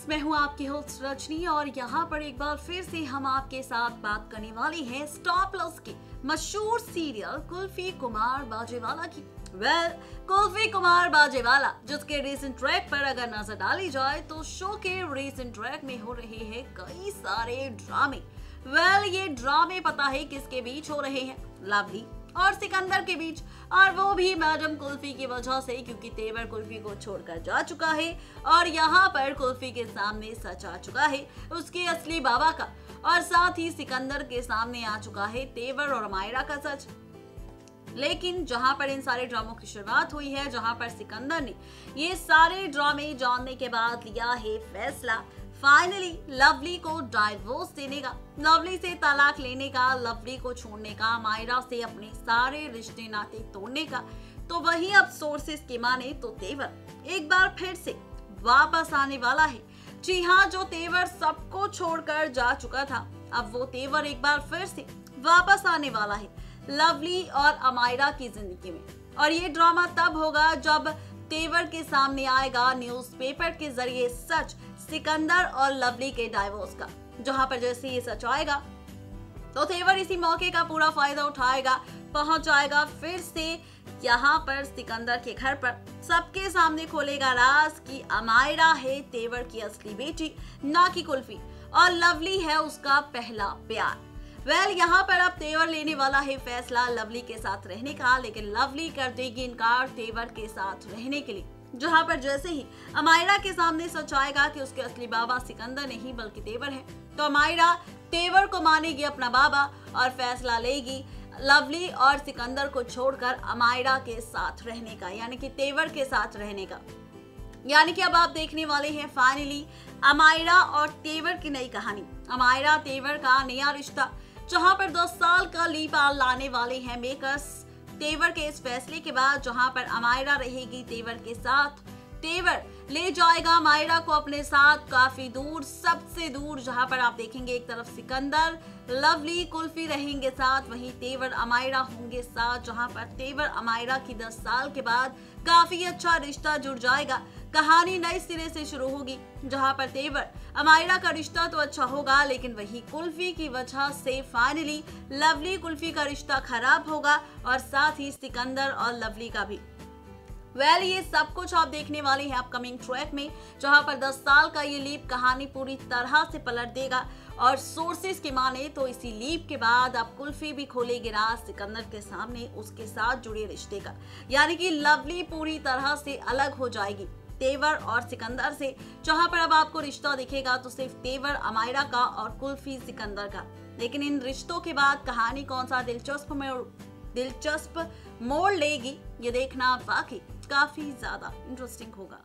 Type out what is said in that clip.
Guys, मैं हूँ आपकी होस्ट रजनी और यहाँ पर एक बार फिर से हम आपके साथ बात करने वाले हैं स्टार प्लस के मशहूर सीरियल कुल्फी कुमार बाजेवाला की। कुल्फी कुमार बाजेवाला जिसके रीसेंट ट्रैक पर अगर नजर डाली जाए तो शो के रीसेंट ट्रैक में हो रहे हैं कई सारे ड्रामे। ये ड्रामे पता है किसके बीच हो रहे हैं? लवली और सिकंदर के बीच, और वो भी मैडम कुल्फी की वजह से, क्योंकि तेवर कुल्फी को छोड़कर जा चुका है और यहाँ पर कुल्फी के सामने सच आ चुका है उसके असली बाबा का, और साथ ही सिकंदर के सामने आ चुका है तेवर और मायरा का सच। लेकिन जहां पर इन सारे ड्रामों की शुरुआत हुई है, जहां पर सिकंदर ने ये सारे ड्रामे जानने के बाद लिया है फैसला फाइनली लवली को डाइवोर्स देने का, लवली से तलाक लेने का, लवली को छोड़ने का, मायरा से अपने सारे रिश्ते नाते तोड़ने का। तो वहीं अब सोर्सेस की माने तो तेवर एक बार फिर से वापस आने वाला है। जी हाँ, जो तेवर सबको छोड़कर जा चुका था, अब वो तेवर एक बार फिर से वापस आने वाला है लवली और अमायरा की जिंदगी में। और ये ड्रामा तब होगा जब तेवर के सामने आएगा न्यूज़पेपर के जरिए सच सिकंदर और लवली के डाइवोर्स का। जहां पर जैसे ये सच आएगा तो तेवर इसी मौके का पूरा फायदा उठाएगा, पहुंच जाएगा फिर से यहाँ पर सिकंदर के घर पर, सबके सामने खोलेगा राज कि अमायरा है तेवर की असली बेटी, ना कि कुल्फी, और लवली है उसका पहला प्यार। यहाँ पर अब तेवर लेने वाला है फैसला लवली के साथ रहने का, लेकिन लवली कर देगी इनकार तेवर के साथ रहने के लिए। जहां पर जैसे ही अमायरा के सामने सच आएगा कि उसके असली बाबा सिकंदर नहीं बल्कि तेवर है, तो अमायरा तेवर को मानेगी अपना बाबा और फैसला लेगी लवली और सिकंदर को छोड़कर अमायरा के साथ रहने का, यानी कि तेवर के साथ रहने का। यानी कि अब आप देखने वाले हैं फाइनली अमायरा और तेवर की नई कहानी, अमायरा तेवर का नया रिश्ता, जहां पर 10 साल का लीप लाने वाले हैं मेकर्स तेवर के इस फैसले के बाद, जहां पर अमायरा रहेगी तेवर के साथ। तेवर ले जाएगा अमायरा को अपने साथ काफी दूर, सबसे दूर, जहां पर आप देखेंगे एक तरफ सिकंदर, लवली, कुल्फी रहेंगे साथ, वहीं तेवर अमायरा होंगे साथ, जहां पर तेवर अमायरा की 10 साल के बाद काफी अच्छा रिश्ता जुड़ जाएगा। कहानी नए सिरे से शुरू होगी, जहां पर तेवर अमायरा का रिश्ता तो अच्छा होगा, लेकिन वही कुल्फी की वजह से फाइनली लवली कुल्फी का रिश्ता खराब होगा, और साथ ही सिकंदर और लवली का भी। ये सब कुछ आप देखने वाले हैं अपकमिंग ट्रैक में, जहां पर 10 साल का ये लीप कहानी पूरी तरह से पलट देगा। और सोर्सेस की माने तो इसी लीप के बाद अब कुल्फी भी खोलेगी राज सिकंदर के सामने उसके साथ जुड़े रिश्ते का, यानी कि लवली पूरी तरह से अलग हो जाएगी तेवर और सिकंदर से। जहां पर अब आपको रिश्ता दिखेगा तो सिर्फ तेवर अमायरा का और कुल्फी सिकंदर का। लेकिन इन रिश्तों के बाद कहानी कौन सा दिलचस्प मोड़ लेगी, ये देखना वाकई काफी ज्यादा इंटरेस्टिंग होगा।